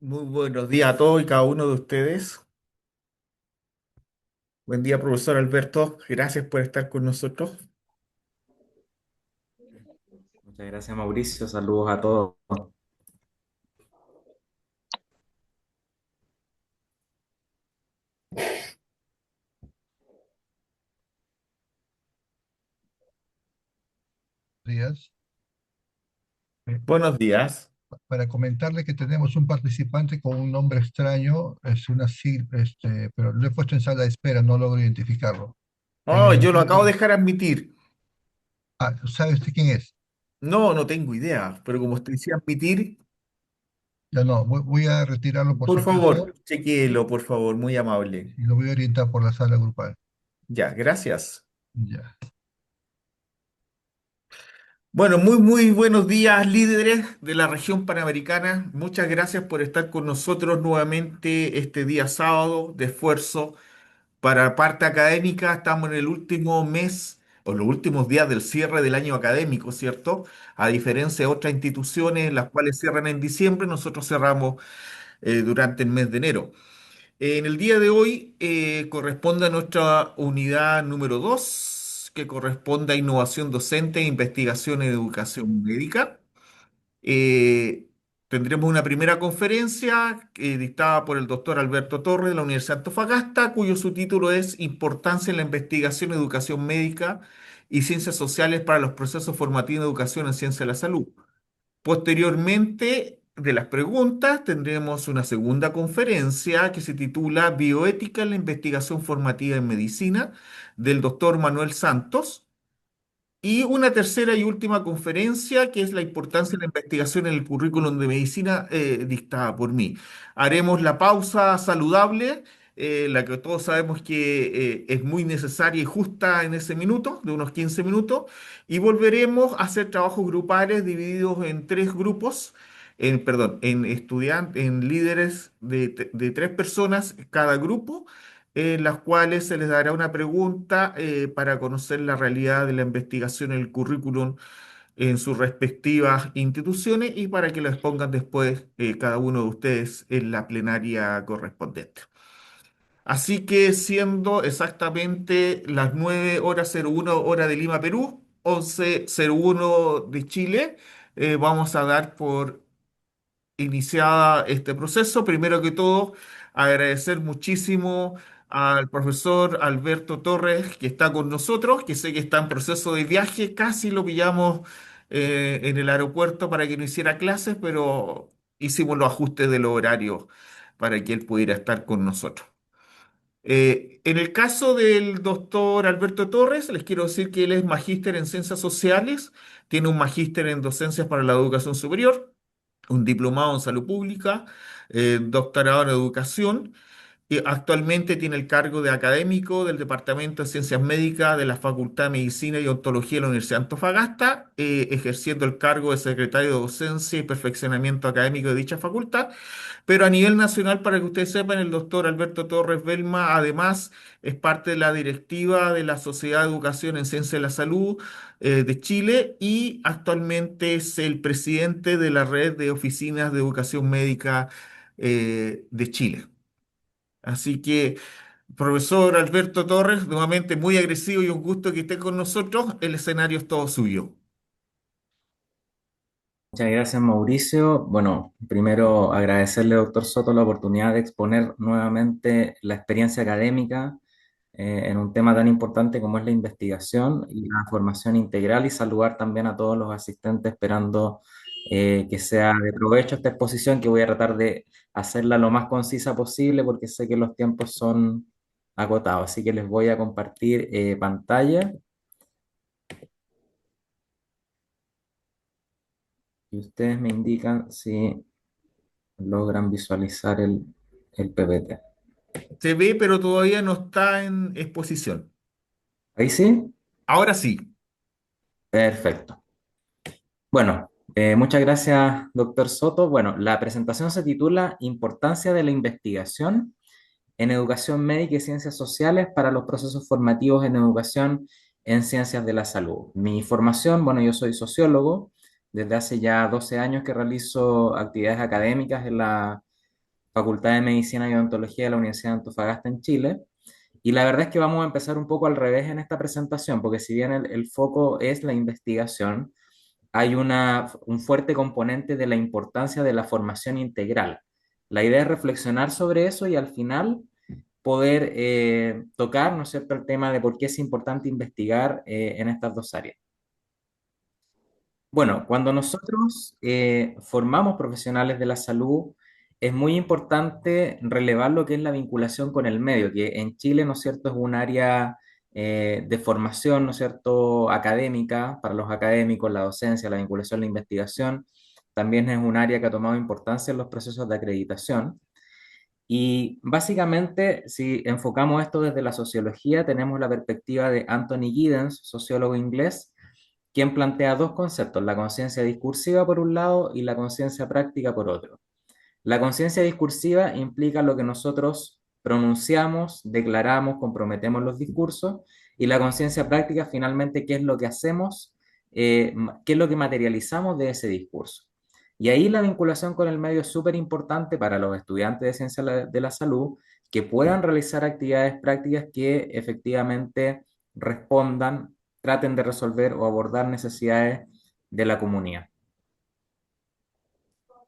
Muy buenos días a todos y cada uno de ustedes. Buen día, profesor Alberto. Gracias por estar con nosotros. Muchas gracias, Mauricio. Saludos a todos. Días, Buenos días. para comentarle que tenemos un participante con un nombre extraño, es una pero lo he puesto en sala de espera, no logro identificarlo. En Oh, el yo lo acabo de informe, dejar admitir. ¿sabe usted quién es? No, no tengo idea, pero como usted decía admitir, Ya no, voy a retirarlo por por si acaso favor, chequéelo, por favor, muy amable. y lo voy a orientar por la sala grupal. Ya, gracias. Ya. Bueno, muy buenos días, líderes de la región panamericana. Muchas gracias por estar con nosotros nuevamente este día sábado de esfuerzo. Para la parte académica, estamos en el último mes o los últimos días del cierre del año académico, ¿cierto? A diferencia de otras instituciones, las cuales cierran en diciembre, nosotros cerramos durante el mes de enero. En el día de hoy corresponde a nuestra unidad número 2, que corresponde a innovación docente e investigación en educación médica. Eh, Tendremos una primera conferencia dictada por el doctor Alberto Torres de la Universidad de Antofagasta, cuyo subtítulo es Importancia en la investigación, educación médica y ciencias sociales para los procesos formativos de educación en ciencia de la salud. Posteriormente de las preguntas, tendremos una segunda conferencia que se titula Bioética en la investigación formativa en medicina, del doctor Manuel Santos. Y una tercera y última conferencia, que es la importancia de la investigación en el currículum de medicina, dictada por mí. Haremos la pausa saludable, la que todos sabemos que es muy necesaria y justa en ese minuto, de unos 15 minutos, y volveremos a hacer trabajos grupales divididos en tres grupos, en estudiantes, en líderes de tres personas cada grupo, en las cuales se les dará una pregunta para conocer la realidad de la investigación en el currículum en sus respectivas instituciones y para que lo expongan después cada uno de ustedes en la plenaria correspondiente. Así que siendo exactamente las 9:01 hora de Lima, Perú, 11:01 de Chile, vamos a dar por iniciada este proceso. Primero que todo, agradecer muchísimo al profesor Alberto Torres que está con nosotros, que sé que está en proceso de viaje, casi lo pillamos en el aeropuerto para que no hiciera clases, pero hicimos los ajustes de los horarios para que él pudiera estar con nosotros. En el caso del doctor Alberto Torres, les quiero decir que él es magíster en ciencias sociales, tiene un magíster en docencias para la educación superior, un diplomado en salud pública, doctorado en educación. Y actualmente tiene el cargo de académico del Departamento de Ciencias Médicas de la Facultad de Medicina y Odontología de la Universidad de Antofagasta, ejerciendo el cargo de secretario de Docencia y Perfeccionamiento Académico de dicha facultad. Pero a nivel nacional, para que ustedes sepan, el doctor Alberto Torres Belma además es parte de la directiva de la Sociedad de Educación en Ciencia de la Salud de Chile y actualmente es el presidente de la red de oficinas de educación médica de Chile. Así que, profesor Alberto Torres, nuevamente muy agresivo y un gusto que esté con nosotros. El escenario es todo suyo. Muchas gracias, Mauricio. Bueno, primero agradecerle, doctor Soto, la oportunidad de exponer nuevamente la experiencia académica en un tema tan importante como es la investigación y la formación integral y saludar también a todos los asistentes esperando que sea de provecho esta exposición que voy a tratar de hacerla lo más concisa posible porque sé que los tiempos son agotados. Así que les voy a compartir pantalla y ustedes me indican si logran visualizar el PPT. Se ve, pero todavía no está en exposición. ¿Ahí sí? Ahora sí. Perfecto. Bueno, muchas gracias, doctor Soto. Bueno, la presentación se titula Importancia de la investigación en educación médica y ciencias sociales para los procesos formativos en educación en ciencias de la salud. Mi formación, bueno, yo soy sociólogo. Desde hace ya 12 años que realizo actividades académicas en la Facultad de Medicina y Odontología de la Universidad de Antofagasta en Chile. Y la verdad es que vamos a empezar un poco al revés en esta presentación, porque si bien el foco es la investigación, hay un fuerte componente de la importancia de la formación integral. La idea es reflexionar sobre eso y al final poder tocar, ¿no es cierto?, el tema de por qué es importante investigar en estas dos áreas. Bueno, cuando nosotros formamos profesionales de la salud, es muy importante relevar lo que es la vinculación con el medio, que en Chile, ¿no es cierto?, es un área de formación, ¿no es cierto?, académica para los académicos, la docencia, la vinculación, la investigación. También es un área que ha tomado importancia en los procesos de acreditación. Y básicamente, si enfocamos esto desde la sociología, tenemos la perspectiva de Anthony Giddens, sociólogo inglés, quien plantea dos conceptos, la conciencia discursiva por un lado y la conciencia práctica por otro. La conciencia discursiva implica lo que nosotros pronunciamos, declaramos, comprometemos en los discursos, y la conciencia práctica finalmente qué es lo que hacemos, qué es lo que materializamos de ese discurso. Y ahí la vinculación con el medio es súper importante para los estudiantes de ciencia de la salud que puedan realizar actividades prácticas que efectivamente respondan, traten de resolver o abordar necesidades de la comunidad.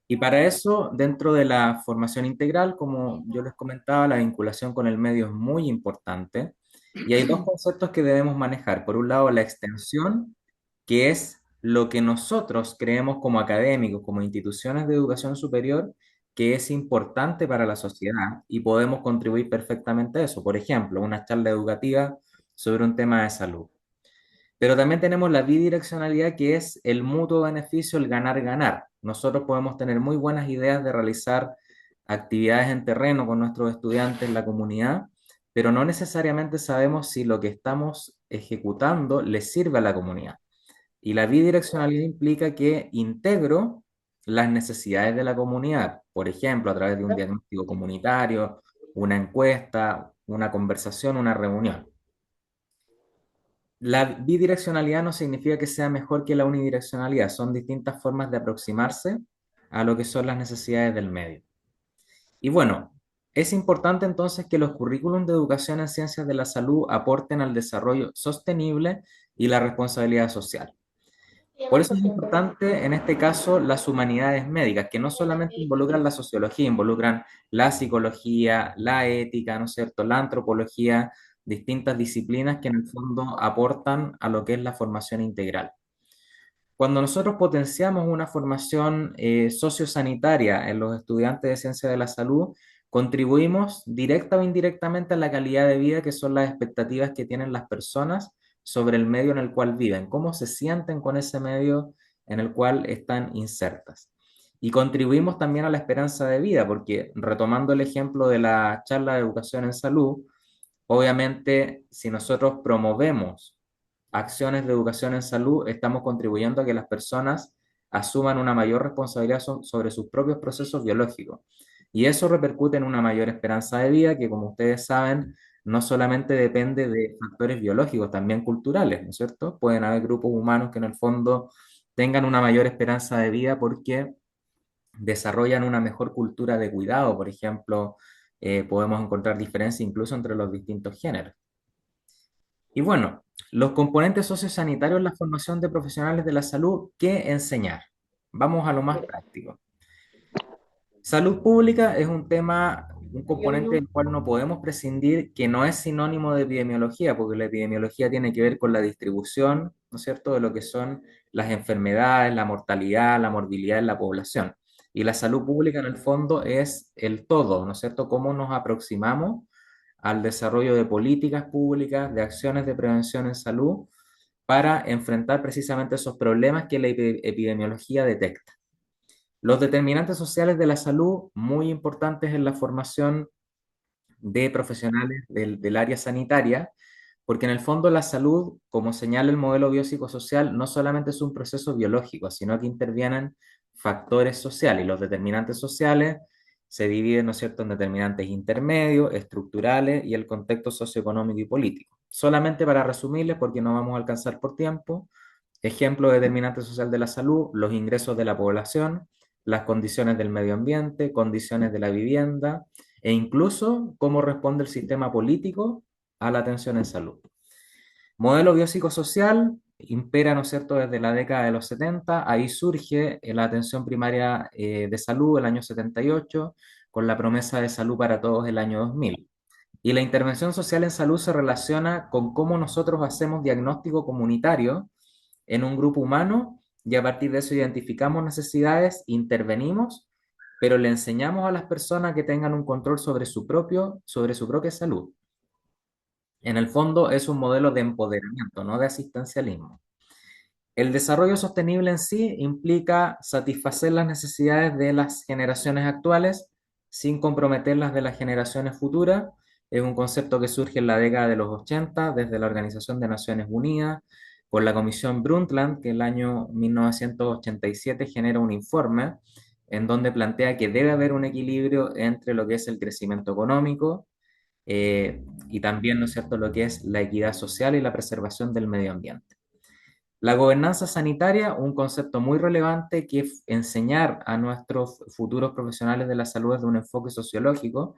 Y para eso, dentro de la formación integral, como yo les comentaba, la vinculación con el medio es muy importante. Y hay dos conceptos que debemos manejar. Por un lado, la extensión, que es lo que nosotros creemos como académicos, como instituciones de educación superior, que es importante para la sociedad y podemos contribuir perfectamente a eso. Por ejemplo, una charla educativa sobre un tema de salud. Pero también tenemos la bidireccionalidad, que es el mutuo beneficio, el ganar-ganar. Nosotros podemos tener muy buenas ideas de realizar actividades en terreno con nuestros estudiantes en la comunidad, pero no necesariamente sabemos si lo que estamos ejecutando les sirve a la comunidad. Y la bidireccionalidad implica que integro las necesidades de la comunidad, por ejemplo, a través de un diagnóstico comunitario, una encuesta, una conversación, una reunión. La bidireccionalidad no significa que sea mejor que la unidireccionalidad, son distintas formas de aproximarse a lo que son las necesidades del medio. Y bueno, es importante entonces que los currículums de educación en ciencias de la salud aporten al desarrollo sostenible y la responsabilidad social. Por eso es importante en este caso las humanidades médicas, que no solamente involucran la sociología, involucran la psicología, la ética, ¿no es cierto?, la antropología, distintas disciplinas que en el fondo aportan a lo que es la formación integral. Cuando nosotros potenciamos una formación sociosanitaria en los estudiantes de ciencia de la salud, contribuimos directa o indirectamente a la calidad de vida, que son las expectativas que tienen las personas sobre el medio en el cual viven, cómo se sienten con ese medio en el cual están insertas. Y contribuimos también a la esperanza de vida, porque retomando el ejemplo de la charla de educación en salud, obviamente si nosotros promovemos acciones de educación en salud, estamos contribuyendo a que las personas asuman una mayor responsabilidad sobre sus propios procesos biológicos. Y eso repercute en una mayor esperanza de vida que, como ustedes saben, no solamente depende de factores biológicos, también culturales, ¿no es cierto? Pueden haber grupos humanos que en el fondo tengan una mayor esperanza de vida porque desarrollan una mejor cultura de cuidado, por ejemplo, podemos encontrar diferencias incluso entre los distintos géneros. Y bueno, los componentes sociosanitarios en la formación de profesionales de la salud, ¿qué enseñar? Vamos a lo más práctico. Salud pública es un tema, un componente del cual no podemos prescindir, que no es sinónimo de epidemiología, porque la epidemiología tiene que ver con la distribución, ¿no es cierto?, de lo que son las enfermedades, la mortalidad, la morbilidad en la población. Y la salud pública en el fondo es el todo, ¿no es cierto?, cómo nos aproximamos al desarrollo de políticas públicas, de acciones de prevención en salud, para enfrentar precisamente esos problemas que la epidemiología detecta. Los determinantes sociales de la salud, muy importantes en la formación de profesionales del área sanitaria, porque en el fondo la salud, como señala el modelo biopsicosocial, no solamente es un proceso biológico, sino que intervienen factores sociales, y los determinantes sociales se dividen, ¿no es cierto?, en determinantes intermedios, estructurales y el contexto socioeconómico y político. Solamente para resumirles, porque no vamos a alcanzar por tiempo, ejemplo de determinante social de la salud, los ingresos de la población, las condiciones del medio ambiente, condiciones de la vivienda e incluso cómo responde el sistema político a la atención en salud. Modelo biopsicosocial impera, ¿no es cierto?, desde la década de los 70. Ahí surge la atención primaria de salud el año 78, con la promesa de salud para todos el año 2000. Y la intervención social en salud se relaciona con cómo nosotros hacemos diagnóstico comunitario en un grupo humano y a partir de eso identificamos necesidades, intervenimos, pero le enseñamos a las personas que tengan un control sobre su propia salud. En el fondo es un modelo de empoderamiento, no de asistencialismo. El desarrollo sostenible en sí implica satisfacer las necesidades de las generaciones actuales sin comprometer las de las generaciones futuras. Es un concepto que surge en la década de los 80 desde la Organización de Naciones Unidas, por la Comisión Brundtland, que en el año 1987 genera un informe en donde plantea que debe haber un equilibrio entre lo que es el crecimiento económico y también, ¿no es cierto?, lo que es la equidad social y la preservación del medio ambiente. La gobernanza sanitaria, un concepto muy relevante que es enseñar a nuestros futuros profesionales de la salud desde un enfoque sociológico,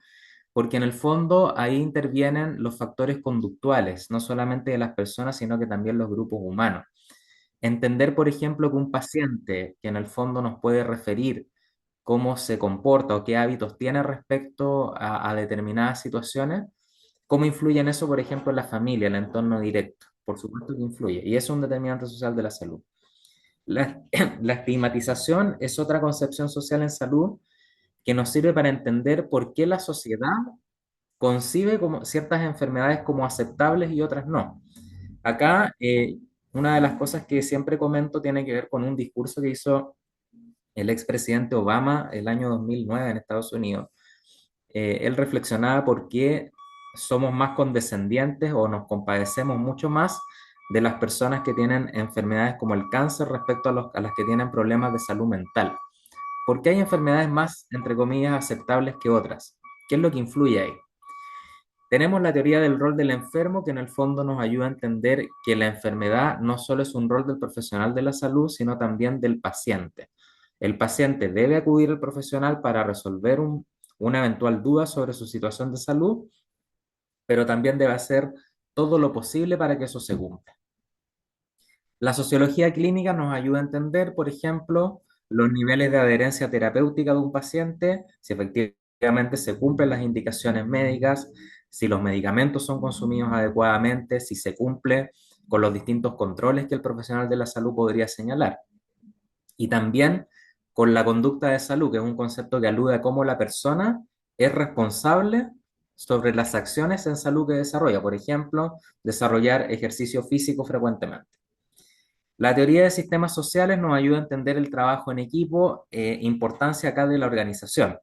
porque en el fondo ahí intervienen los factores conductuales, no solamente de las personas, sino que también los grupos humanos. Entender, por ejemplo, que un paciente que en el fondo nos puede referir cómo se comporta o qué hábitos tiene respecto a determinadas situaciones, cómo influye en eso, por ejemplo, en la familia, el entorno directo. Por supuesto que influye, y es un determinante social de la salud. La, la estigmatización es otra concepción social en salud que nos sirve para entender por qué la sociedad concibe como ciertas enfermedades como aceptables y otras no. Acá, una de las cosas que siempre comento tiene que ver con un discurso que hizo el expresidente Obama el año 2009 en Estados Unidos. Él reflexionaba por qué somos más condescendientes o nos compadecemos mucho más de las personas que tienen enfermedades como el cáncer respecto a las que tienen problemas de salud mental. ¿Por qué hay enfermedades más, entre comillas, aceptables que otras? ¿Qué es lo que influye ahí? Tenemos la teoría del rol del enfermo que en el fondo nos ayuda a entender que la enfermedad no solo es un rol del profesional de la salud, sino también del paciente. El paciente debe acudir al profesional para resolver una eventual duda sobre su situación de salud, pero también debe hacer todo lo posible para que eso se cumpla. La sociología clínica nos ayuda a entender, por ejemplo, los niveles de adherencia terapéutica de un paciente, si efectivamente se cumplen las indicaciones médicas, si los medicamentos son consumidos adecuadamente, si se cumple con los distintos controles que el profesional de la salud podría señalar. Y también con la conducta de salud, que es un concepto que alude a cómo la persona es responsable sobre las acciones en salud que desarrolla. Por ejemplo, desarrollar ejercicio físico frecuentemente. La teoría de sistemas sociales nos ayuda a entender el trabajo en equipo, importancia acá de la organización.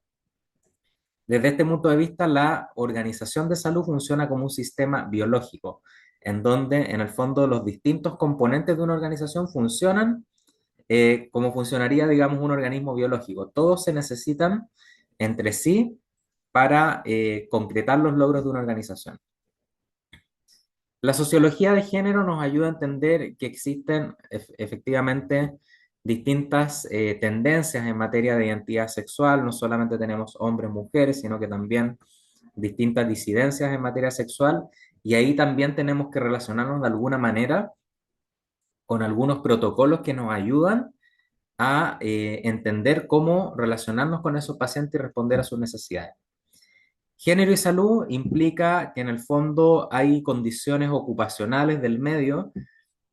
Desde este punto de vista, la organización de salud funciona como un sistema biológico, en donde en el fondo los distintos componentes de una organización funcionan como funcionaría, digamos, un organismo biológico. Todos se necesitan entre sí para concretar los logros de una organización. La sociología de género nos ayuda a entender que existen efectivamente distintas tendencias en materia de identidad sexual. No solamente tenemos hombres, mujeres, sino que también distintas disidencias en materia sexual. Y ahí también tenemos que relacionarnos de alguna manera con algunos protocolos que nos ayudan a entender cómo relacionarnos con esos pacientes y responder a sus necesidades. Género y salud implica que en el fondo hay condiciones ocupacionales del medio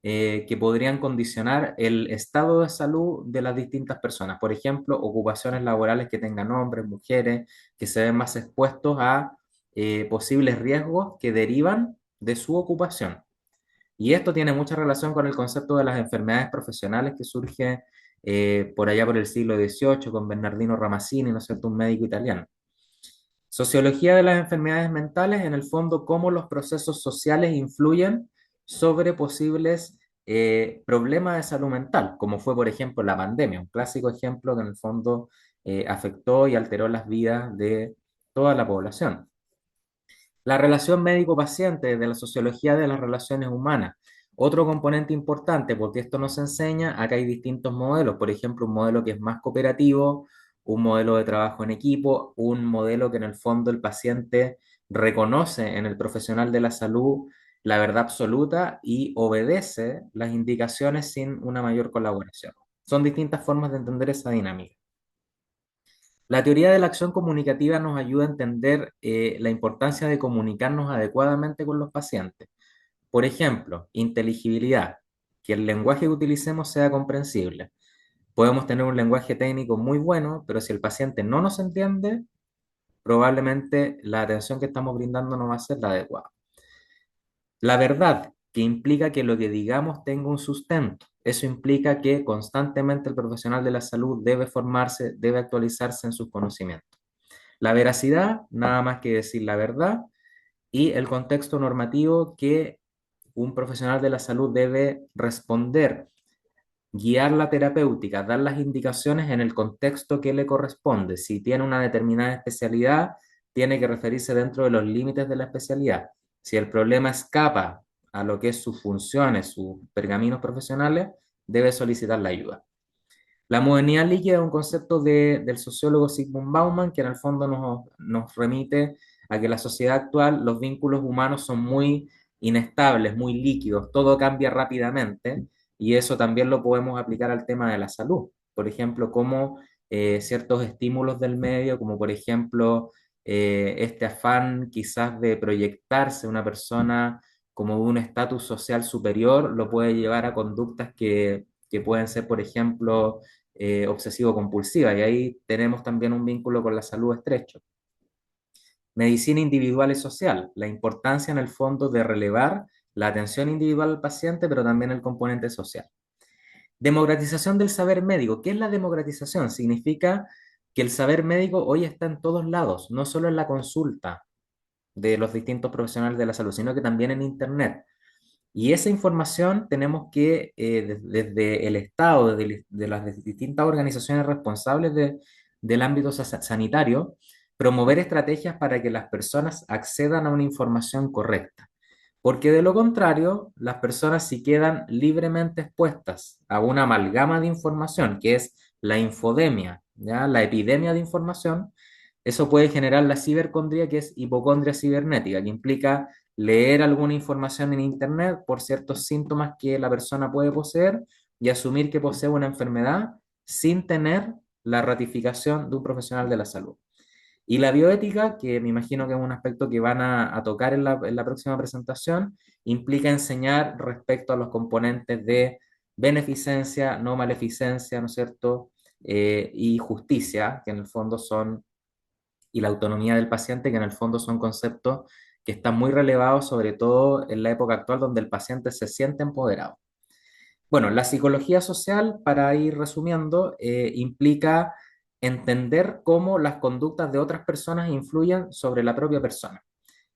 que podrían condicionar el estado de salud de las distintas personas. Por ejemplo, ocupaciones laborales que tengan hombres, mujeres, que se ven más expuestos a posibles riesgos que derivan de su ocupación. Y esto tiene mucha relación con el concepto de las enfermedades profesionales que surge por allá por el siglo XVIII con Bernardino Ramazzini, ¿no es cierto?, un médico italiano. Sociología de las enfermedades mentales, en el fondo, cómo los procesos sociales influyen sobre posibles problemas de salud mental, como fue, por ejemplo, la pandemia, un clásico ejemplo que en el fondo afectó y alteró las vidas de toda la población. La relación médico-paciente de la sociología de las relaciones humanas, Otro componente importante, porque esto nos enseña, acá hay distintos modelos, por ejemplo, un modelo que es más cooperativo, un modelo de trabajo en equipo, un modelo que en el fondo el paciente reconoce en el profesional de la salud la verdad absoluta y obedece las indicaciones sin una mayor colaboración. Son distintas formas de entender esa dinámica. La teoría de la acción comunicativa nos ayuda a entender la importancia de comunicarnos adecuadamente con los pacientes. Por ejemplo, inteligibilidad, que el lenguaje que utilicemos sea comprensible. Podemos tener un lenguaje técnico muy bueno, pero si el paciente no nos entiende, probablemente la atención que estamos brindando no va a ser la adecuada. La verdad, que implica que lo que digamos tenga un sustento. Eso implica que constantemente el profesional de la salud debe formarse, debe actualizarse en sus conocimientos. La veracidad, nada más que decir la verdad, y el contexto normativo que un profesional de la salud debe responder, guiar la terapéutica, dar las indicaciones en el contexto que le corresponde. Si tiene una determinada especialidad, tiene que referirse dentro de los límites de la especialidad. Si el problema escapa a lo que es sus funciones, sus pergaminos profesionales, debe solicitar la ayuda. La modernidad líquida es un concepto del sociólogo Sigmund Bauman que en el fondo nos remite a que en la sociedad actual los vínculos humanos son muy inestables, muy líquidos, todo cambia rápidamente y eso también lo podemos aplicar al tema de la salud. Por ejemplo, como ciertos estímulos del medio, como por ejemplo este afán quizás de proyectarse una persona como de un estatus social superior, lo puede llevar a conductas que pueden ser, por ejemplo, obsesivo-compulsiva, y ahí tenemos también un vínculo con la salud estrecho. Medicina individual y social, la importancia en el fondo de relevar la atención individual al paciente, pero también el componente social. Democratización del saber médico. ¿Qué es la democratización? Significa que el saber médico hoy está en todos lados, no solo en la consulta de los distintos profesionales de la salud, sino que también en Internet. Y esa información tenemos que, desde el Estado, de las distintas organizaciones responsables del ámbito sanitario, promover estrategias para que las personas accedan a una información correcta. Porque de lo contrario, las personas si quedan libremente expuestas a una amalgama de información, que es la infodemia, ¿ya? La epidemia de información, eso puede generar la cibercondria, que es hipocondria cibernética, que implica leer alguna información en Internet por ciertos síntomas que la persona puede poseer y asumir que posee una enfermedad sin tener la ratificación de un profesional de la salud. Y la bioética, que me imagino que es un aspecto que van a tocar en la próxima presentación, implica enseñar respecto a los componentes de beneficencia, no maleficencia, ¿no es cierto? Y justicia, que en el fondo son, y la autonomía del paciente, que en el fondo son conceptos que están muy relevados, sobre todo en la época actual, donde el paciente se siente empoderado. Bueno, la psicología social, para ir resumiendo, implica entender cómo las conductas de otras personas influyen sobre la propia persona.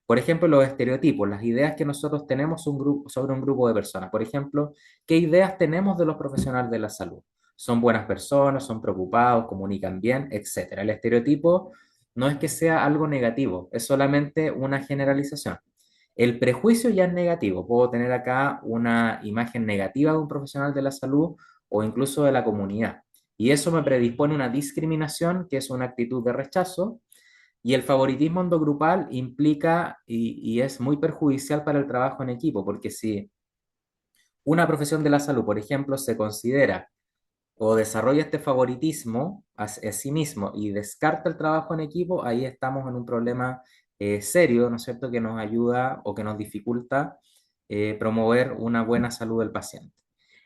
Por ejemplo, los estereotipos, las ideas que nosotros tenemos sobre un grupo de personas. Por ejemplo, ¿qué ideas tenemos de los profesionales de la salud? ¿Son buenas personas? ¿Son preocupados? ¿Comunican bien? Etcétera. El estereotipo no es que sea algo negativo, es solamente una generalización. El prejuicio ya es negativo. Puedo tener acá una imagen negativa de un profesional de la salud o incluso de la comunidad. Y eso me predispone a una discriminación, que es una actitud de rechazo, y el favoritismo endogrupal implica y es muy perjudicial para el trabajo en equipo, porque si una profesión de la salud, por ejemplo, se considera o desarrolla este favoritismo a sí mismo y descarta el trabajo en equipo, ahí estamos en un problema serio, ¿no es cierto?, que nos ayuda o que nos dificulta promover una buena salud del paciente.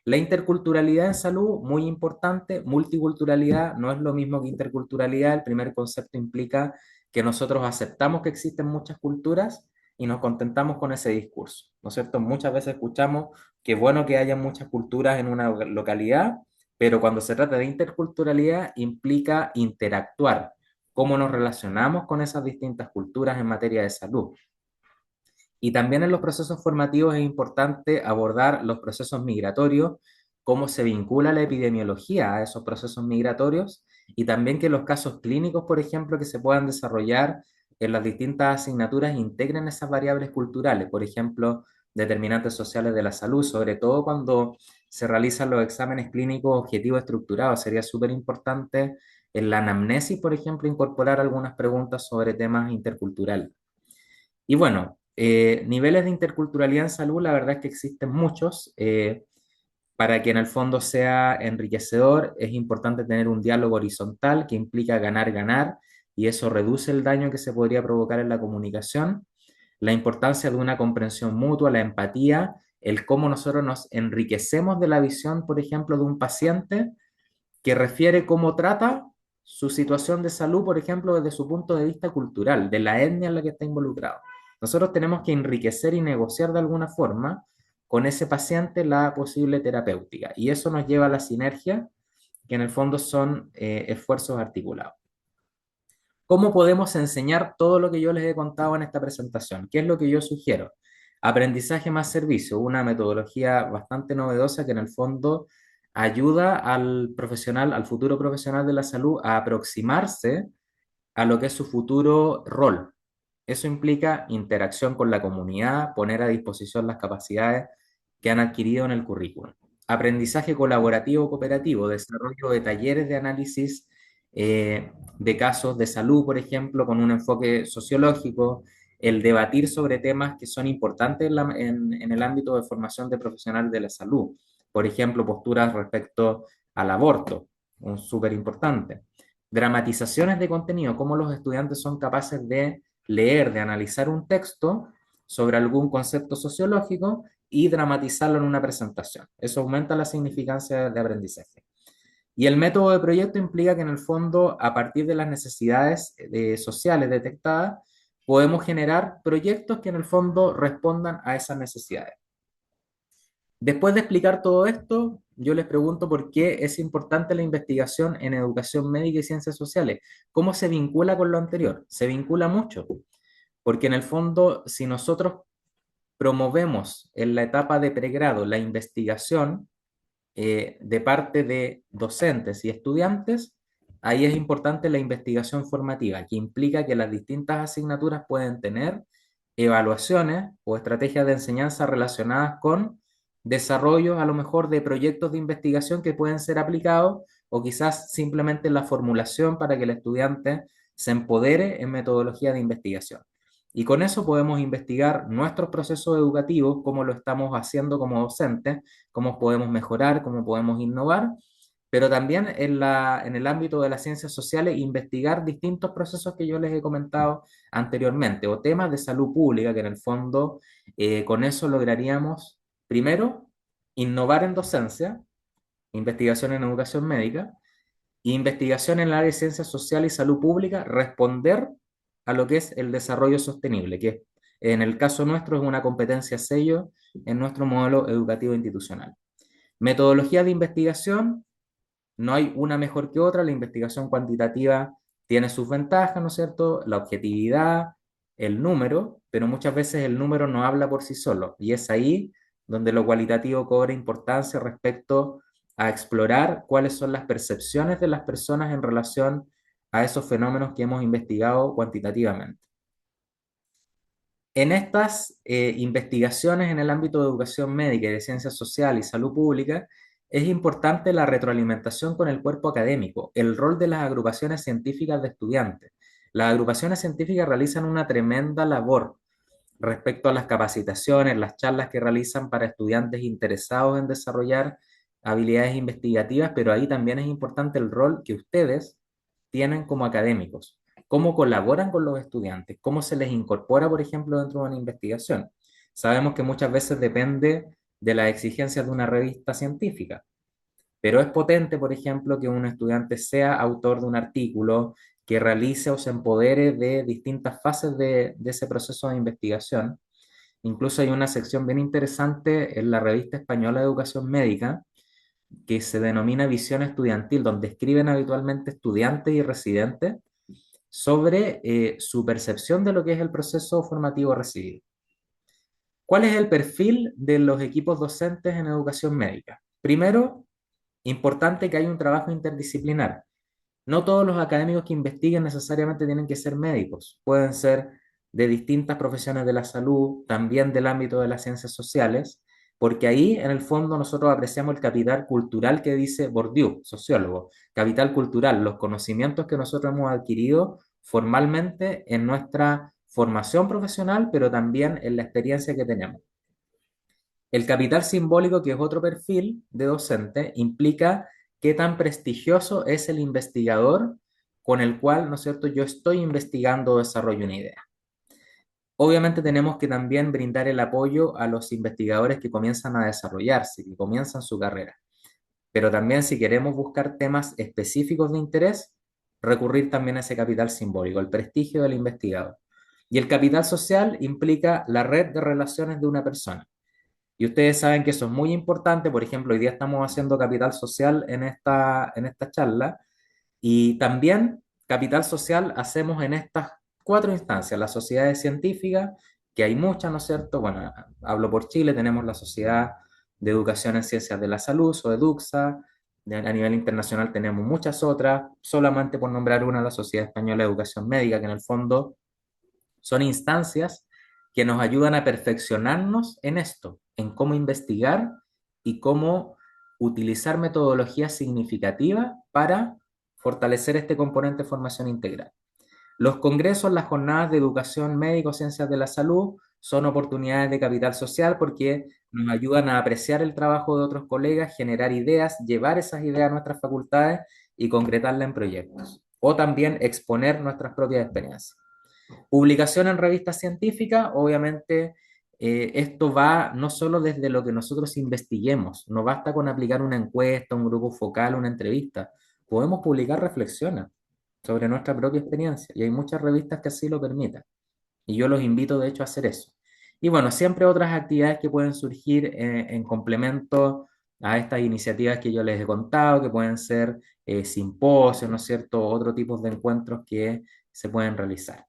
La interculturalidad en salud, muy importante. Multiculturalidad no es lo mismo que interculturalidad. El primer concepto implica que nosotros aceptamos que existen muchas culturas y nos contentamos con ese discurso, ¿no es cierto? Muchas veces escuchamos que es bueno que haya muchas culturas en una localidad, pero cuando se trata de interculturalidad implica interactuar, cómo nos relacionamos con esas distintas culturas en materia de salud. Y también en los procesos formativos es importante abordar los procesos migratorios, cómo se vincula la epidemiología a esos procesos migratorios y también que los casos clínicos, por ejemplo, que se puedan desarrollar en las distintas asignaturas integren esas variables culturales. Por ejemplo, determinantes sociales de la salud, sobre todo cuando se realizan los exámenes clínicos objetivos estructurados. Sería súper importante en la anamnesis, por ejemplo, incorporar algunas preguntas sobre temas interculturales. Y bueno, niveles de interculturalidad en salud, la verdad es que existen muchos. Para que en el fondo sea enriquecedor, es importante tener un diálogo horizontal que implica ganar, ganar, y eso reduce el daño que se podría provocar en la comunicación. La importancia de una comprensión mutua, la empatía, el cómo nosotros nos enriquecemos de la visión, por ejemplo, de un paciente que refiere cómo trata su situación de salud, por ejemplo, desde su punto de vista cultural, de la etnia en la que está involucrado. Nosotros tenemos que enriquecer y negociar de alguna forma con ese paciente la posible terapéutica. Y eso nos lleva a la sinergia, que en el fondo son esfuerzos articulados. ¿Cómo podemos enseñar todo lo que yo les he contado en esta presentación? ¿Qué es lo que yo sugiero? Aprendizaje más servicio, una metodología bastante novedosa que en el fondo ayuda al profesional, al futuro profesional de la salud a aproximarse a lo que es su futuro rol. Eso implica interacción con la comunidad, poner a disposición las capacidades que han adquirido en el currículum. Aprendizaje colaborativo cooperativo, desarrollo de talleres de análisis de casos de salud, por ejemplo, con un enfoque sociológico, el debatir sobre temas que son importantes en el ámbito de formación de profesionales de la salud. Por ejemplo, posturas respecto al aborto, un súper importante. Dramatizaciones de contenido, cómo los estudiantes son capaces de leer, de analizar un texto sobre algún concepto sociológico y dramatizarlo en una presentación. Eso aumenta la significancia de aprendizaje. Y el método de proyecto implica que en el fondo, a partir de las necesidades sociales detectadas, podemos generar proyectos que en el fondo respondan a esas necesidades. Después de explicar todo esto, yo les pregunto por qué es importante la investigación en educación médica y ciencias sociales. ¿Cómo se vincula con lo anterior? Se vincula mucho, porque en el fondo, si nosotros promovemos en la etapa de pregrado la investigación de parte de docentes y estudiantes, ahí es importante la investigación formativa, que implica que las distintas asignaturas pueden tener evaluaciones o estrategias de enseñanza relacionadas con desarrollo a lo mejor de proyectos de investigación que pueden ser aplicados o quizás simplemente la formulación para que el estudiante se empodere en metodología de investigación. Y con eso podemos investigar nuestros procesos educativos, cómo lo estamos haciendo como docentes, cómo podemos mejorar, cómo podemos innovar, pero también en el ámbito de las ciencias sociales investigar distintos procesos que yo les he comentado anteriormente o temas de salud pública que en el fondo con eso lograríamos, primero, innovar en docencia, investigación en educación médica, e investigación en el área de ciencias sociales y salud pública, responder a lo que es el desarrollo sostenible, que en el caso nuestro es una competencia sello en nuestro modelo educativo institucional. Metodología de investigación, no hay una mejor que otra, la investigación cuantitativa tiene sus ventajas, ¿no es cierto? La objetividad, el número, pero muchas veces el número no habla por sí solo, y es ahí donde lo cualitativo cobra importancia respecto a explorar cuáles son las percepciones de las personas en relación a esos fenómenos que hemos investigado cuantitativamente. En estas investigaciones en el ámbito de educación médica y de ciencias sociales y salud pública, es importante la retroalimentación con el cuerpo académico, el rol de las agrupaciones científicas de estudiantes. Las agrupaciones científicas realizan una tremenda labor respecto a las capacitaciones, las charlas que realizan para estudiantes interesados en desarrollar habilidades investigativas, pero ahí también es importante el rol que ustedes tienen como académicos, cómo colaboran con los estudiantes, cómo se les incorpora, por ejemplo, dentro de una investigación. Sabemos que muchas veces depende de las exigencias de una revista científica, pero es potente, por ejemplo, que un estudiante sea autor de un artículo, que realice o se empodere de distintas fases de ese proceso de investigación. Incluso hay una sección bien interesante en la revista española de educación médica que se denomina Visión Estudiantil, donde escriben habitualmente estudiantes y residentes sobre su percepción de lo que es el proceso formativo recibido. ¿Cuál es el perfil de los equipos docentes en educación médica? Primero, importante que haya un trabajo interdisciplinar. No todos los académicos que investiguen necesariamente tienen que ser médicos, pueden ser de distintas profesiones de la salud, también del ámbito de las ciencias sociales, porque ahí en el fondo nosotros apreciamos el capital cultural que dice Bourdieu, sociólogo, capital cultural, los conocimientos que nosotros hemos adquirido formalmente en nuestra formación profesional, pero también en la experiencia que tenemos. El capital simbólico, que es otro perfil de docente, implica qué tan prestigioso es el investigador con el cual, ¿no es cierto?, yo estoy investigando o desarrollo una idea. Obviamente tenemos que también brindar el apoyo a los investigadores que comienzan a desarrollarse, que comienzan su carrera. Pero también si queremos buscar temas específicos de interés, recurrir también a ese capital simbólico, el prestigio del investigador. Y el capital social implica la red de relaciones de una persona. Y ustedes saben que eso es muy importante. Por ejemplo, hoy día estamos haciendo capital social en esta charla. Y también capital social hacemos en estas cuatro instancias: las sociedades científicas, que hay muchas, ¿no es cierto? Bueno, hablo por Chile, tenemos la Sociedad de Educación en Ciencias de la Salud, o EDUCSA. A nivel internacional tenemos muchas otras, solamente por nombrar una, la Sociedad Española de Educación Médica, que en el fondo son instancias que nos ayudan a perfeccionarnos en esto, en cómo investigar y cómo utilizar metodologías significativas para fortalecer este componente de formación integral. Los congresos, las jornadas de educación médica o ciencias de la salud son oportunidades de capital social porque nos ayudan a apreciar el trabajo de otros colegas, generar ideas, llevar esas ideas a nuestras facultades y concretarlas en proyectos. O también exponer nuestras propias experiencias. Publicación en revistas científicas, obviamente, esto va no solo desde lo que nosotros investiguemos, no basta con aplicar una encuesta, un grupo focal, una entrevista, podemos publicar reflexiones sobre nuestra propia experiencia y hay muchas revistas que así lo permitan y yo los invito de hecho a hacer eso. Y bueno, siempre otras actividades que pueden surgir en complemento a estas iniciativas que yo les he contado, que pueden ser simposios, ¿no es cierto?, otro tipo de encuentros que se pueden realizar.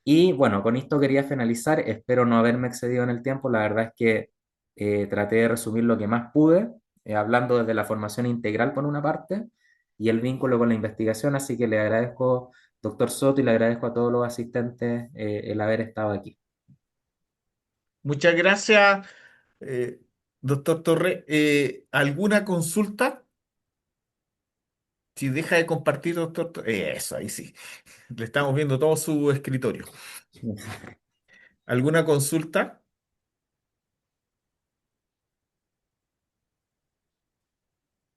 Y bueno, con esto quería finalizar. Espero no haberme excedido en el tiempo. La verdad es que traté de resumir lo que más pude, hablando desde la formación integral por una parte y el vínculo con la investigación. Así que le agradezco, doctor Soto, y le agradezco a todos los asistentes el haber estado aquí. Muchas gracias, doctor Torre. ¿Alguna consulta? Si deja de compartir, doctor Torre. Eso, ahí sí. Le estamos viendo todo su escritorio. ¿Alguna consulta?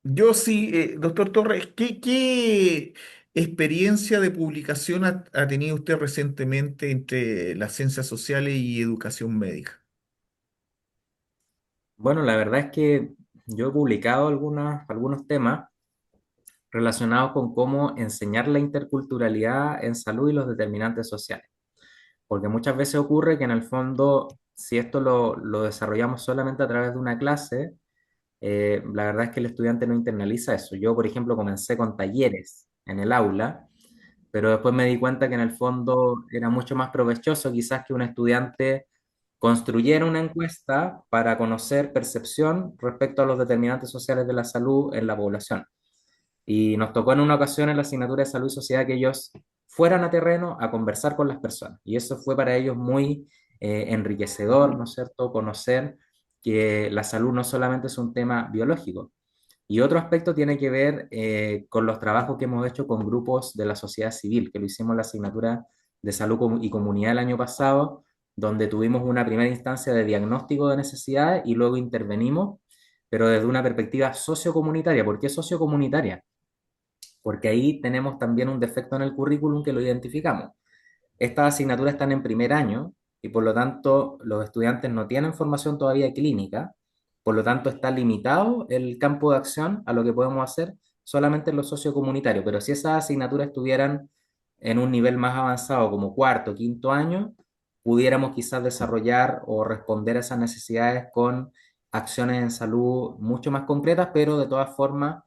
Yo sí, doctor Torres, ¿qué experiencia de publicación ha tenido usted recientemente entre las ciencias sociales y educación médica? Bueno, la verdad es que yo he publicado algunos temas relacionados con cómo enseñar la interculturalidad en salud y los determinantes sociales. Porque muchas veces ocurre que en el fondo, si esto lo desarrollamos solamente a través de una clase, la verdad es que el estudiante no internaliza eso. Yo, por ejemplo, comencé con talleres en el aula, pero después me di cuenta que en el fondo era mucho más provechoso quizás que un estudiante construyera una encuesta para conocer percepción respecto a los determinantes sociales de la salud en la población. Y nos tocó en una ocasión en la asignatura de Salud y Sociedad que ellos fueran a terreno a conversar con las personas. Y eso fue para ellos muy enriquecedor, ¿no es cierto? Conocer que la salud no solamente es un tema biológico. Y otro aspecto tiene que ver con los trabajos que hemos hecho con grupos de la sociedad civil, que lo hicimos en la asignatura de Salud y Comunidad el año pasado, donde tuvimos una primera instancia de diagnóstico de necesidades y luego intervenimos, pero desde una perspectiva sociocomunitaria. ¿Por qué sociocomunitaria? Porque ahí tenemos también un defecto en el currículum que lo identificamos. Estas asignaturas están en primer año y por lo tanto los estudiantes no tienen formación todavía clínica, por lo tanto está limitado el campo de acción a lo que podemos hacer solamente en lo sociocomunitario, pero si esas asignaturas estuvieran en un nivel más avanzado como cuarto, quinto año, pudiéramos quizás desarrollar o responder a esas necesidades con acciones en salud mucho más concretas, pero de todas formas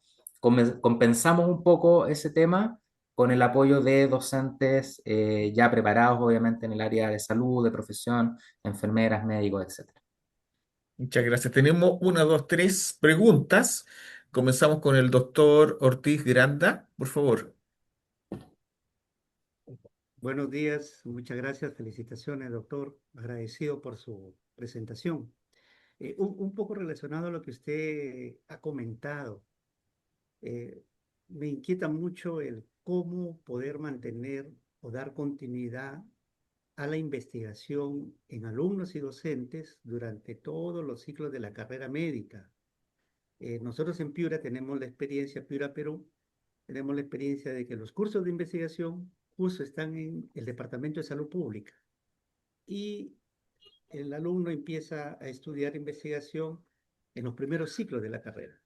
compensamos un poco ese tema con el apoyo de docentes ya preparados, obviamente, en el área de salud, de profesión, enfermeras, médicos, etcétera. Muchas gracias. Tenemos una, dos, tres preguntas. Comenzamos con el doctor Ortiz Granda, por favor. Buenos días, muchas gracias, felicitaciones, doctor. Agradecido por su presentación. Un poco relacionado a lo que usted ha comentado, eh, me inquieta mucho el cómo poder mantener o dar continuidad a la investigación en alumnos y docentes durante todos los ciclos de la carrera médica. Nosotros en Piura tenemos la experiencia, Piura, Perú, tenemos la experiencia de que los cursos de investigación justo están en el Departamento de Salud Pública y el alumno empieza a estudiar investigación en los primeros ciclos de la carrera.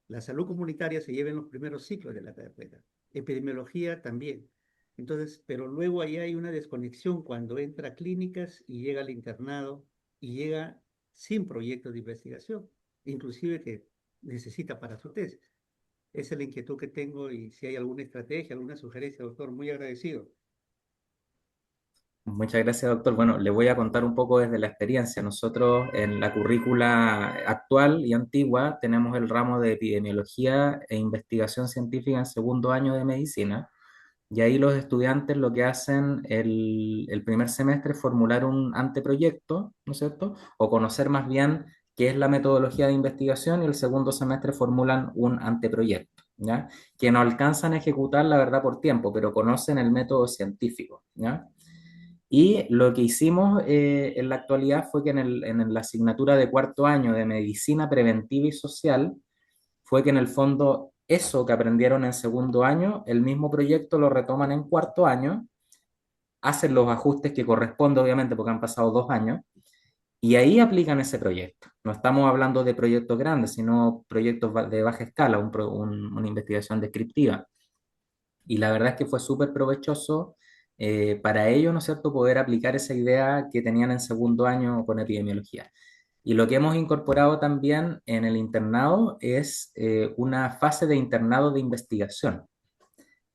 La salud comunitaria se lleva en los primeros ciclos de la carrera, epidemiología también. Entonces, pero luego ahí hay una desconexión cuando entra a clínicas y llega al internado y llega sin proyectos de investigación, inclusive que necesita para su tesis. Esa es la inquietud que tengo y si hay alguna estrategia, alguna sugerencia, doctor, muy agradecido. Muchas gracias, doctor. Bueno, le voy a contar un poco desde la experiencia. Nosotros en la currícula actual y antigua tenemos el ramo de epidemiología e investigación científica en segundo año de medicina. Y ahí los estudiantes lo que hacen el primer semestre es formular un anteproyecto, ¿no es cierto? O conocer más bien qué es la metodología de investigación y el segundo semestre formulan un anteproyecto, ¿ya? Que no alcanzan a ejecutar, la verdad, por tiempo, pero conocen el método científico, ¿ya? Y lo que hicimos en la actualidad fue que en la asignatura de cuarto año de medicina preventiva y social, fue que en el fondo eso que aprendieron en segundo año, el mismo proyecto lo retoman en cuarto año, hacen los ajustes que corresponden, obviamente, porque han pasado 2 años, y ahí aplican ese proyecto. No estamos hablando de proyectos grandes, sino proyectos de baja escala, una investigación descriptiva. Y la verdad es que fue súper provechoso para ellos, ¿no es cierto?, poder aplicar esa idea que tenían en segundo año con epidemiología. Y lo que hemos incorporado también en el internado es una fase de internado de investigación,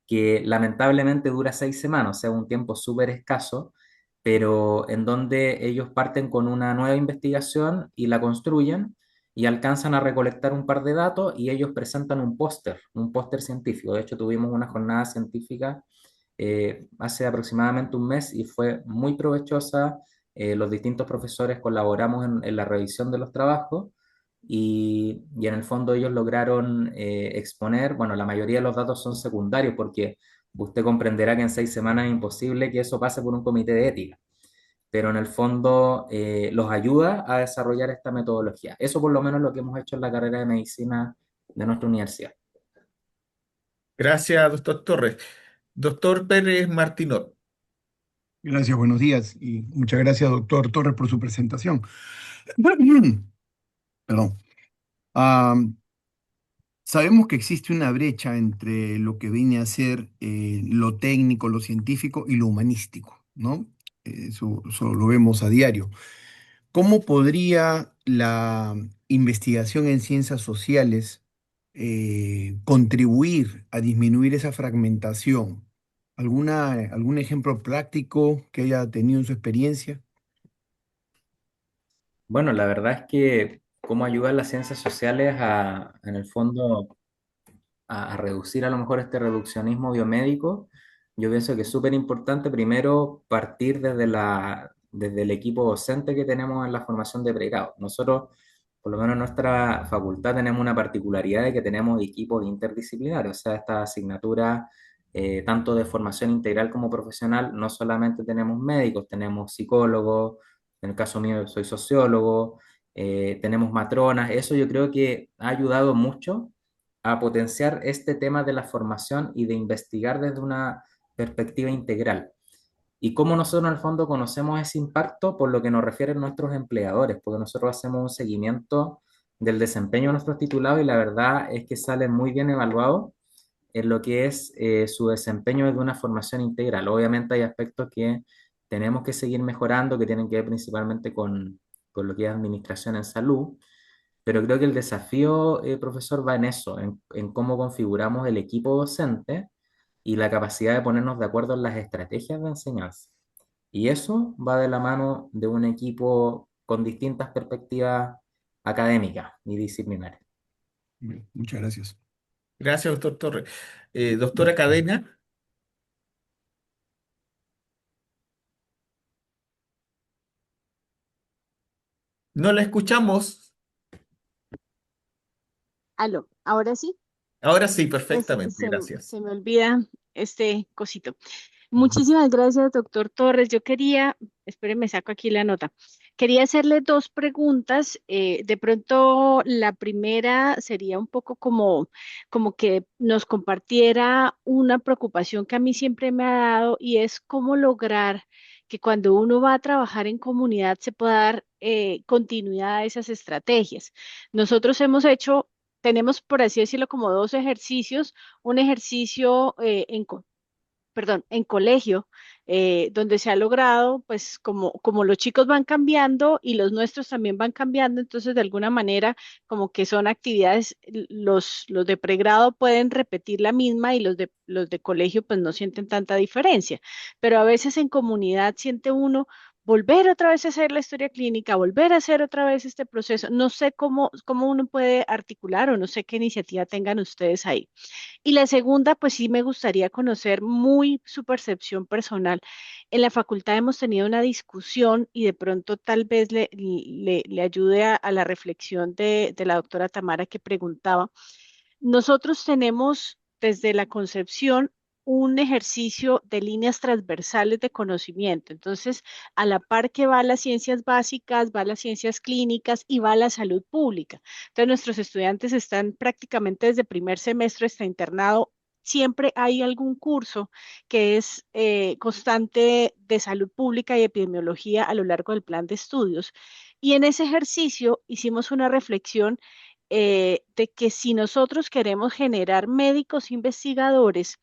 que lamentablemente dura 6 semanas, o sea, un tiempo súper escaso, pero en donde ellos parten con una nueva investigación y la construyen y alcanzan a recolectar un par de datos y ellos presentan un póster científico. De hecho, tuvimos una jornada científica hace aproximadamente un mes y fue muy provechosa. Los distintos profesores colaboramos en la revisión de los trabajos y en el fondo ellos lograron exponer, bueno, la mayoría de los datos son secundarios porque usted comprenderá que en 6 semanas es imposible que eso pase por un comité de ética, pero en el fondo los ayuda a desarrollar esta metodología. Eso por lo menos es lo que hemos hecho en la carrera de medicina de nuestra universidad. Gracias, doctor Torres. Doctor Pérez Martinot. Gracias, buenos días y muchas gracias, doctor Torres, por su presentación. Perdón. Am, Sabemos que existe una brecha entre lo que viene a ser lo técnico, lo científico y lo humanístico, ¿no? Eso lo vemos a diario. ¿Cómo podría la investigación en ciencias sociales contribuir a disminuir esa fragmentación? ¿Algún ejemplo práctico que haya tenido en su experiencia? Bueno, la verdad es que cómo ayudan las ciencias sociales en el fondo a reducir a lo mejor este reduccionismo biomédico, yo pienso que es súper importante primero partir desde el equipo docente que tenemos en la formación de pregrado. Nosotros, por lo menos en nuestra facultad, tenemos una particularidad de que tenemos equipos interdisciplinarios, o sea, esta asignatura, tanto de formación integral como profesional, no solamente tenemos médicos, tenemos psicólogos, en el caso mío soy sociólogo, tenemos matronas, eso yo creo que ha ayudado mucho a potenciar este tema de la formación y de investigar desde una perspectiva integral. Y cómo nosotros en el fondo conocemos ese impacto por lo que nos refieren nuestros empleadores, porque nosotros hacemos un seguimiento del desempeño de nuestros titulados y la verdad es que salen muy bien evaluados en lo que es su desempeño desde una formación integral. Obviamente hay aspectos que tenemos que seguir mejorando, que tienen que ver principalmente con lo que es administración en salud, pero creo que el desafío, profesor, va en eso, en cómo configuramos el equipo docente y la capacidad de ponernos de acuerdo en las estrategias de enseñanza. Y eso va de la mano de un equipo con distintas perspectivas académicas y disciplinarias. Bien, muchas gracias. Gracias, doctor Torres. Doctora Cadena. No la escuchamos. Aló, ahora sí, Ahora sí, es, perfectamente, se gracias. me olvida este cosito. Muchísimas gracias, doctor Torres. Yo quería, espérenme, saco aquí la nota. Quería hacerle dos preguntas. De pronto, la primera sería un poco como que nos compartiera una preocupación que a mí siempre me ha dado y es cómo lograr que cuando uno va a trabajar en comunidad se pueda dar continuidad a esas estrategias. Nosotros tenemos, por así decirlo, como dos ejercicios. Un ejercicio en colegio, donde se ha logrado, pues como los chicos van cambiando y los nuestros también van cambiando, entonces de alguna manera como que son actividades, los de pregrado pueden repetir la misma y los de colegio pues no sienten tanta diferencia, pero a veces en comunidad siente uno volver otra vez a hacer la historia clínica, volver a hacer otra vez este proceso. No sé cómo uno puede articular o no sé qué iniciativa tengan ustedes ahí. Y la segunda, pues sí me gustaría conocer muy su percepción personal. En la facultad hemos tenido una discusión y de pronto tal vez le ayude a la reflexión de la doctora Tamara que preguntaba. Nosotros tenemos desde la concepción un ejercicio de líneas transversales de conocimiento. Entonces, a la par que va las ciencias básicas, va las ciencias clínicas y va la salud pública. Entonces, nuestros estudiantes están prácticamente desde primer semestre hasta internado. Siempre hay algún curso que es constante de salud pública y epidemiología a lo largo del plan de estudios. Y en ese ejercicio hicimos una reflexión de que si nosotros queremos generar médicos investigadores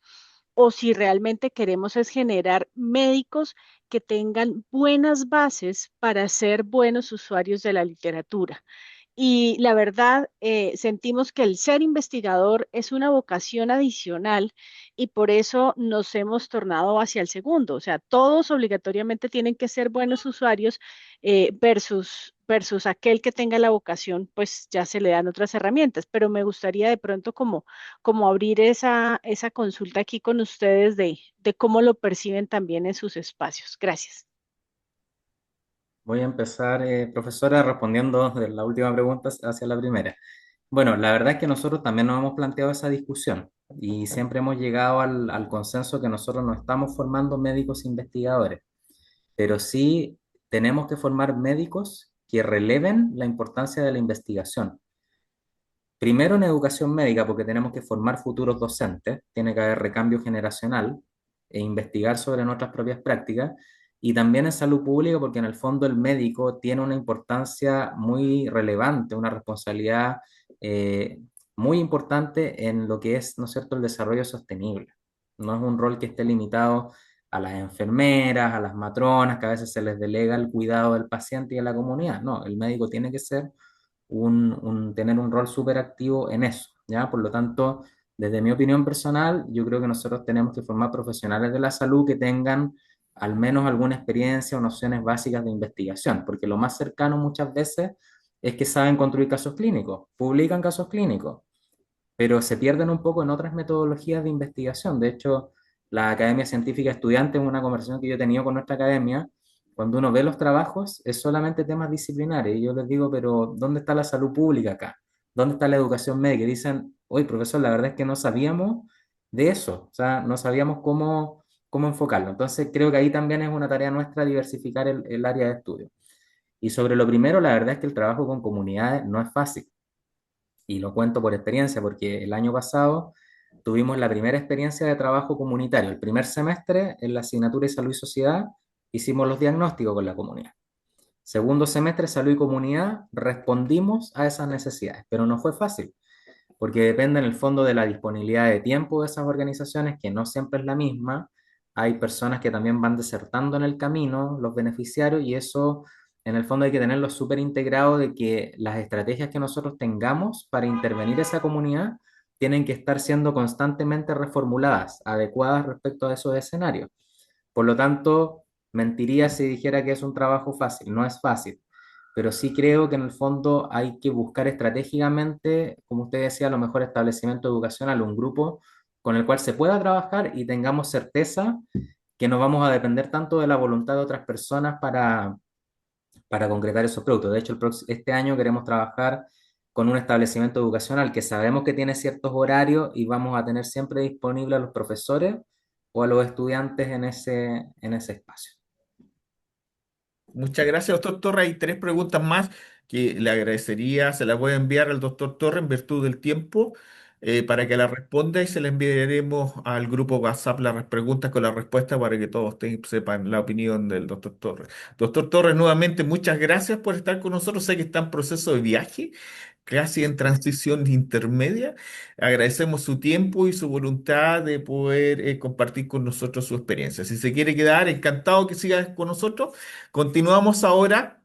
o si realmente queremos es generar médicos que tengan buenas bases para ser buenos usuarios de la literatura. Y la verdad, sentimos que el ser investigador es una vocación adicional y por eso nos hemos tornado hacia el segundo. O sea, todos obligatoriamente tienen que ser buenos usuarios versus aquel que tenga la vocación, pues ya se le dan otras herramientas. Pero me gustaría de pronto como abrir esa consulta aquí con ustedes de cómo lo perciben también en sus espacios. Gracias. Voy a empezar, profesora, respondiendo de la última pregunta hacia la primera. Bueno, la verdad es que nosotros también nos hemos planteado esa discusión y siempre hemos llegado al consenso que nosotros no estamos formando médicos investigadores, pero sí tenemos que formar médicos que releven la importancia de la investigación. Primero en educación médica, porque tenemos que formar futuros docentes, tiene que haber recambio generacional e investigar sobre nuestras propias prácticas, y también en salud pública, porque en el fondo el médico tiene una importancia muy relevante, una responsabilidad eh, muy importante en lo que es, ¿no es cierto?, el desarrollo sostenible. No es un rol que esté limitado a las enfermeras, a las matronas, que a veces se les delega el cuidado del paciente y de la comunidad. No, el médico tiene que ser tener un rol súper activo en eso, ¿ya? Por lo tanto, desde mi opinión personal, yo creo que nosotros tenemos que formar profesionales de la salud que tengan al menos alguna experiencia o nociones básicas de investigación, porque lo más cercano muchas veces es que saben construir casos clínicos, publican casos clínicos, pero se pierden un poco en otras metodologías de investigación. De hecho, la Academia Científica Estudiantes, en una conversación que yo he tenido con nuestra academia, cuando uno ve los trabajos, es solamente temas disciplinares. Y yo les digo, pero ¿dónde está la salud pública acá? ¿Dónde está la educación médica? Y dicen, oye, profesor, la verdad es que no sabíamos de eso, o sea, no sabíamos cómo enfocarlo. Entonces, creo que ahí también es una tarea nuestra diversificar el área de estudio. Y sobre lo primero, la verdad es que el trabajo con comunidades no es fácil. Y lo cuento por experiencia, porque el año pasado tuvimos la primera experiencia de trabajo comunitario. El primer semestre, en la asignatura de Salud y Sociedad, hicimos los diagnósticos con la comunidad. Segundo semestre, Salud y Comunidad, respondimos a esas necesidades, pero no fue fácil, porque depende en el fondo de la disponibilidad de tiempo de esas organizaciones, que no siempre es la misma. Hay personas que también van desertando en el camino, los beneficiarios, y eso en el fondo hay que tenerlo súper integrado de que las estrategias que nosotros tengamos para intervenir esa comunidad tienen que estar siendo constantemente reformuladas, adecuadas respecto a esos escenarios. Por lo tanto, mentiría si dijera que es un trabajo fácil, no es fácil, pero sí creo que en el fondo hay que buscar estratégicamente, como usted decía, a lo mejor establecimiento educacional, un grupo con el cual se pueda trabajar y tengamos certeza que no vamos a depender tanto de la voluntad de otras personas para concretar esos productos. De hecho, este año queremos trabajar con un establecimiento educacional que sabemos que tiene ciertos horarios y vamos a tener siempre disponible a los profesores o a los estudiantes en ese espacio. Muchas gracias, doctor Torres. Hay tres preguntas más que le agradecería. Se las voy a enviar al doctor Torres en virtud del tiempo para que las responda y se las enviaremos al grupo WhatsApp las preguntas con la respuesta para que todos sepan la opinión del doctor Torres. Doctor Torres, nuevamente muchas gracias por estar con nosotros. Sé que está en proceso de viaje, casi en transición intermedia. Agradecemos su tiempo y su voluntad de poder compartir con nosotros su experiencia. Si se quiere quedar, encantado que siga con nosotros. Continuamos ahora